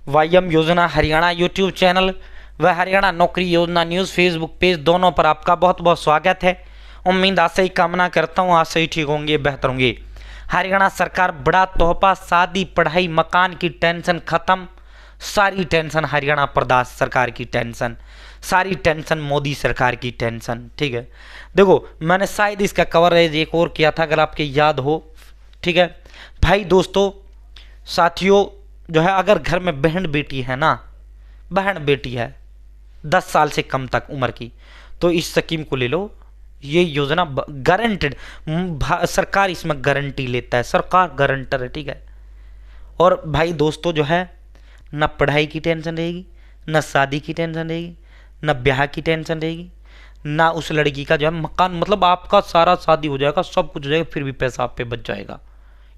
वाईएम योजना Haryana YouTube channel व हरियाणा नौकरी योजना न्यूज़ फेसबुक पेज दोनों पर आपका बहुत बहुत स्वागत है। उम्मीद आज से ही कामना करता हूँ, आज से ही ठीक होंगे, बेहतर होंगे। हरियाणा सरकार बड़ा तोहफा, शादी पढ़ाई मकान की टेंशन खत्म। सारी टेंशन हरियाणा प्रदेश सरकार की टेंशन, सारी टेंशन मोदी सरकार की टेंशन। ठीक है, देखो मैंने शायद इसका कवरेज एक और किया था, अगर आपके याद हो। ठीक है भाई दोस्तों साथियों, जो है अगर घर में बहन बेटी है ना, बहन बेटी है 10 साल से कम तक उम्र की, तो इस स्कीम को ले लो। ये योजना गारंटेड, सरकार इसमें गारंटी लेता है, सरकार गारंटर है। ठीक है, और भाई दोस्तों जो है न पढ़ाई की टेंशन रहेगी, न शादी की टेंशन रहेगी, न ब्याह की टेंशन रहेगी, ना उस लड़की का जो है मकान, मतलब आपका सारा शादी हो जाएगा, सब कुछ हो जाएगा, फिर भी पैसा आप पे बच जाएगा।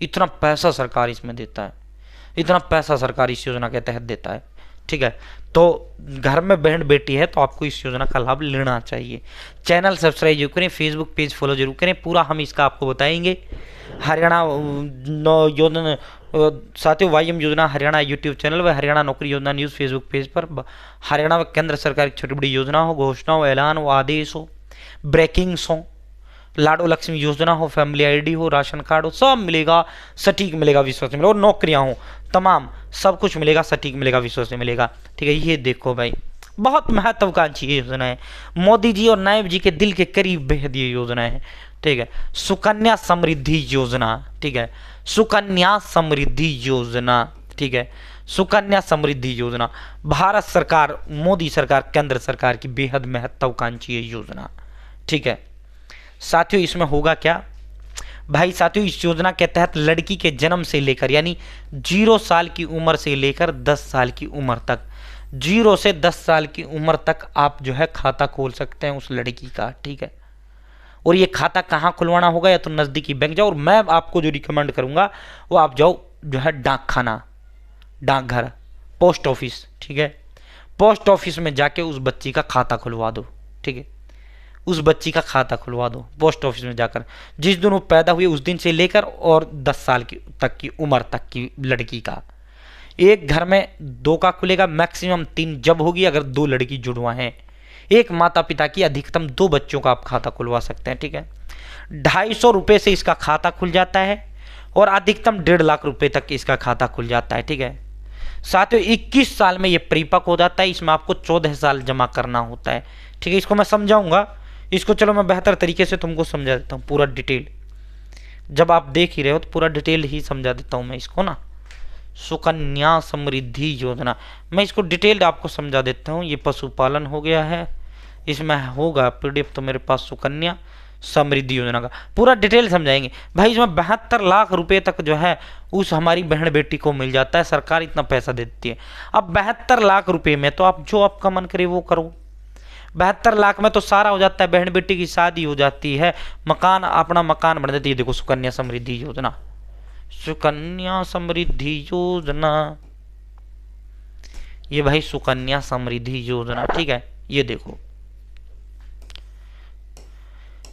इतना पैसा सरकार इसमें देता है, इतना पैसा सरकार इस योजना के तहत देता है। ठीक है, तो घर में बहन बेटी है तो आपको इस योजना का लाभ लेना चाहिए। चैनल सब्सक्राइब जरूर करें, फेसबुक पेज फॉलो जरूर करें, पूरा हम इसका आपको बताएंगे। हरियाणा योजना साथियों, वाईएम योजना हरियाणा यूट्यूब चैनल व हरियाणा नौकरी योजना न्यूज़ फेसबुक पेज पर हरियाणा व केंद्र सरकार की छोटी बड़ी योजना हो, घोषणा हो, ऐलान हो, आदेश हो, ब्रेकिंग्स हो, लाडो लक्ष्मी योजना हो, फैमिली आईडी हो, राशन कार्ड हो, सब मिलेगा, सटीक मिलेगा, विश्वास मिलेगा। और नौकरियां हो, तमाम सब कुछ मिलेगा, सटीक मिलेगा, विश्वास से मिलेगा। ठीक है, ये देखो भाई बहुत महत्वाकांक्षी योजना है, मोदी जी और नायब जी के दिल के करीब बेहद ये योजना है। ठीक है, सुकन्या समृद्धि योजना। ठीक है, सुकन्या समृद्धि योजना। ठीक है, सुकन्या समृद्धि योजना भारत सरकार, मोदी सरकार, केंद्र सरकार की बेहद महत्वाकांक्षी योजना। ठीक है साथियों, इसमें होगा क्या भाई साथियों, इस योजना के तहत लड़की के जन्म से लेकर यानी 0 साल की उम्र से लेकर 10 साल की उम्र तक, 0 से 10 साल की उम्र तक आप जो है खाता खोल सकते हैं उस लड़की का। ठीक है, और ये खाता कहाँ खुलवाना होगा, या तो नज़दीकी बैंक जाओ, और मैं आपको जो रिकमेंड करूंगा वो आप जाओ जो है डाक खाना, डाकघर, पोस्ट ऑफिस। ठीक है, पोस्ट ऑफिस में जाके उस बच्ची का खाता खुलवा दो। ठीक है, उस बच्ची का खाता खुलवा दो पोस्ट ऑफिस में जाकर, जिस दिन वो पैदा हुई उस दिन से लेकर और 10 साल की तक की उम्र तक की लड़की का। एक घर में 2 का खुलेगा, मैक्सिमम 3 जब होगी अगर 2 लड़की जुड़वा हैं। एक माता पिता की अधिकतम 2 बच्चों का आप खाता खुलवा सकते हैं। ठीक है, 250 रुपये से इसका खाता खुल जाता है और अधिकतम 1.5 लाख रुपए तक इसका खाता खुल जाता है। ठीक है साथियों, 21 साल में ये परिपक्व हो जाता है, इसमें आपको 14 साल जमा करना होता है। ठीक है, इसको मैं समझाऊंगा, इसको चलो मैं बेहतर तरीके से तुमको समझा देता हूँ, पूरा डिटेल। जब आप देख ही रहे हो तो पूरा डिटेल ही समझा देता हूँ मैं इसको ना। सुकन्या समृद्धि योजना, मैं इसको डिटेल्ड आपको समझा देता हूँ। ये पशुपालन हो गया है, इसमें होगा पीडीएफ तो मेरे पास सुकन्या समृद्धि योजना का पूरा डिटेल समझाएंगे भाई। इसमें 72 लाख रुपए तक जो है उस हमारी बहन बेटी को मिल जाता है, सरकार इतना पैसा देती है। अब 72 लाख रुपए में तो आप जो आपका मन करे वो करो। 72 लाख में तो सारा हो जाता है, बहन बेटी की शादी हो जाती है, मकान, अपना मकान बन जाती है। देखो सुकन्या समृद्धि योजना, सुकन्या समृद्धि योजना, ये भाई सुकन्या समृद्धि योजना। ठीक है, ये देखो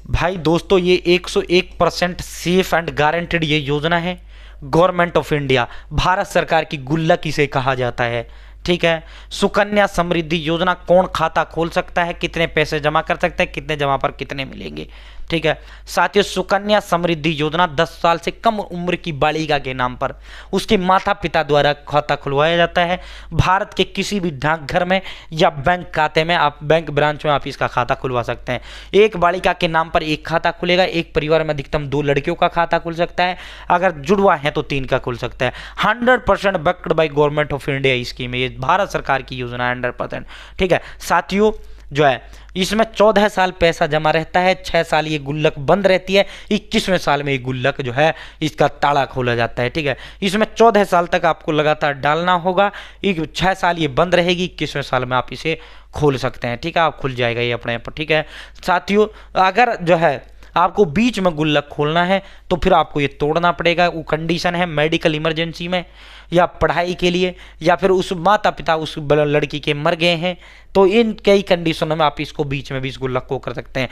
भाई दोस्तों, ये 101% सेफ एंड गारंटेड ये योजना है। गवर्नमेंट ऑफ इंडिया, भारत सरकार की गुल्लक इसे कहा जाता है। ठीक है, सुकन्या समृद्धि योजना, कौन खाता खोल सकता है, कितने पैसे जमा कर सकते हैं, कितने जमा पर कितने मिलेंगे। ठीक है साथियों, सुकन्या समृद्धि योजना 10 साल से कम उम्र की बालिका के नाम पर उसके माता पिता द्वारा खाता खुलवाया जाता है। भारत के किसी भी डाकघर में या बैंक खाते में, आप बैंक ब्रांच में आप इसका खाता खुलवा सकते हैं। एक बालिका के नाम पर 1 खाता खुलेगा, एक परिवार में अधिकतम 2 लड़कियों का खाता खुल सकता है, अगर जुड़वा है तो 3 का खुल सकता है। 100% backed by government of India scheme है, ये भारत सरकार की योजना है 100%। ठीक है साथियों, जो है इसमें 14 साल पैसा जमा रहता है, 6 साल ये गुल्लक बंद रहती है, 21वें साल में ये गुल्लक जो है इसका ताला खोला जाता है। ठीक है, इसमें 14 साल तक आपको लगातार डालना होगा, 6 साल ये बंद रहेगी, 21वें साल में आप इसे खोल सकते हैं। ठीक है, आप खुल जाएगा ये अपने आप। ठीक है साथियों, अगर जो है आपको बीच में गुल्लक खोलना है तो फिर आपको ये तोड़ना पड़ेगा। वो कंडीशन है मेडिकल इमरजेंसी में, या पढ़ाई के लिए, या फिर उस माता पिता उस लड़की के मर गए हैं, तो इन कई कंडीशनों में आप इसको बीच में भी इस गुल्लक को कर सकते हैं।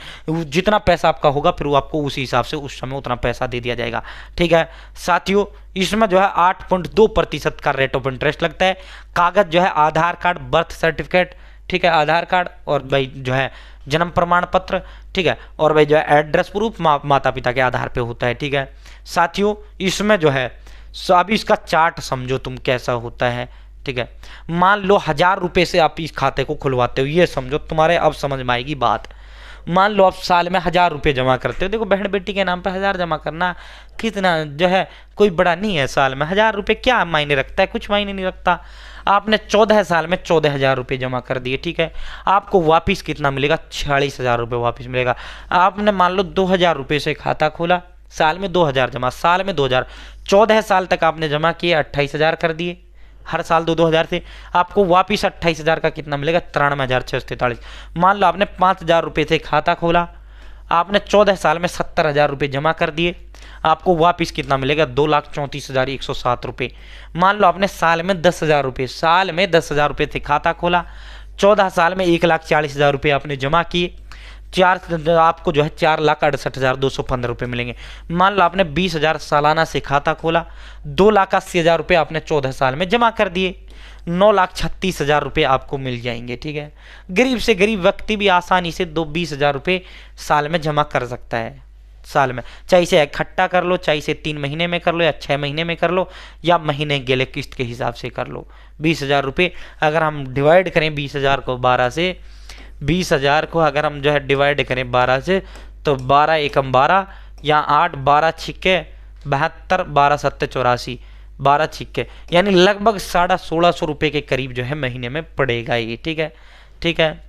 जितना पैसा आपका होगा फिर वो आपको उसी हिसाब से उस समय उतना पैसा दे दिया जाएगा। ठीक है साथियों, इसमें जो है 8.2% का रेट ऑफ इंटरेस्ट लगता है। कागज जो है आधार कार्ड, बर्थ सर्टिफिकेट, ठीक है, आधार कार्ड और भाई जो है जन्म प्रमाण पत्र, ठीक है, और भाई जो है एड्रेस प्रूफ माता पिता के आधार पे होता है। ठीक है साथियों, इसमें जो है अभी इसका चार्ट समझो तुम कैसा होता है। ठीक है, मान लो 1000 रुपये से आप इस खाते को खुलवाते हो, ये समझो, तुम्हारे अब समझ में आएगी बात। मान लो आप साल में 1000 रुपये जमा करते हो। देखो बहन बेटी के नाम पे 1000 जमा करना कितना जो है कोई बड़ा नहीं है। साल में 1000 रुपये क्या मायने रखता है, कुछ मायने नहीं रखता। आपने 14 साल में 14,000 रुपये जमा कर दिए। ठीक है, आपको वापिस कितना मिलेगा, 46,000 रुपये वापिस मिलेगा। आपने मान लो 2000 रुपये से खाता खोला, साल में 2000 जमा, साल में 2000, 14 साल तक आपने जमा किए, 28,000 कर दिए, हर साल 2-2 से आपको वापिस 28,000 का कितना मिलेगा, 93,643। मान लो आपने 5,000 रुपये से खाता खोला, आपने 14 साल में 70,000 रुपये जमा कर दिए, आपको वापिस कितना मिलेगा, 2,34,107 रुपये। मान लो आपने साल में 10,000 रुपये, साल में 10,000 रुपये से खाता खोला, 14 साल में 1,40,000 रुपये आपने जमा किए, आपको जो है 4,68,215 रुपये मिलेंगे। मान लो आपने 20,000 सालाना से खाता खोला, 2,80,000 रुपये आपने 14 साल में जमा कर दिए, 9,36,000 रुपये आपको मिल जाएंगे। ठीक है, गरीब से गरीब व्यक्ति भी आसानी से 20,000 रुपये साल में जमा कर सकता है। साल में चाहे इसे इकट्ठा कर लो, चाहे इसे 3 महीने में कर लो, या 6 महीने में कर लो, या महीने गेले किस्त के हिसाब से कर लो। 20,000 रुपये अगर हम डिवाइड करें 20,000 को 12 से, 20,000 को अगर हम जो है डिवाइड करें 12 से, तो 12 एकम 12 या 8, 12 छिक्के 72, 12 सत्ते 84, 12 छिक्के, यानी लगभग 1650 रुपये के करीब जो है महीने में पड़ेगा ये। ठीक है, ठीक है,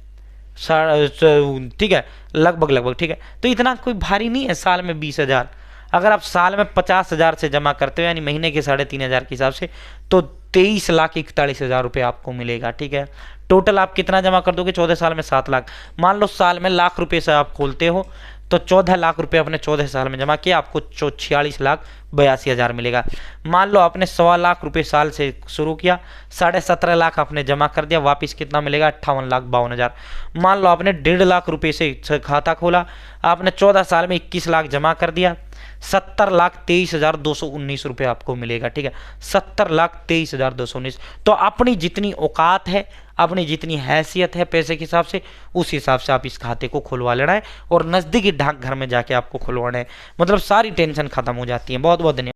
ठीक है, लगभग। ठीक है, तो इतना कोई भारी नहीं है साल में 20,000। अगर आप साल में 50,000 से जमा करते हो, यानी महीने के 3,500 के हिसाब से, तो 23,41,000 रुपये आपको मिलेगा। ठीक है, टोटल आप कितना जमा कर दोगे 14 साल में, 7 लाख। मान लो साल में लाख रुपये से आप खोलते हो, तो 14 लाख रुपये अपने 14 साल में जमा किया, आपको 46,82,000 मिलेगा। मान लो आपने 1.25 लाख रुपये साल से शुरू किया, 17.5 लाख आपने जमा कर दिया, वापिस कितना मिलेगा, 58,52,000। मान लो आपने 1.5 लाख रुपये से खाता खोला, आपने 14 साल में 21 लाख जमा कर दिया, 70,23,219 रुपये आपको मिलेगा। ठीक है, 70,23,219। तो अपनी जितनी औकात है, अपनी जितनी हैसियत है पैसे के हिसाब से, उस हिसाब से आप इस खाते को खुलवा लेना है, और नज़दीकी डाकघर में जाके आपको खुलवाना है। मतलब सारी टेंशन खत्म हो जाती है। बहुत बहुत धन्यवाद।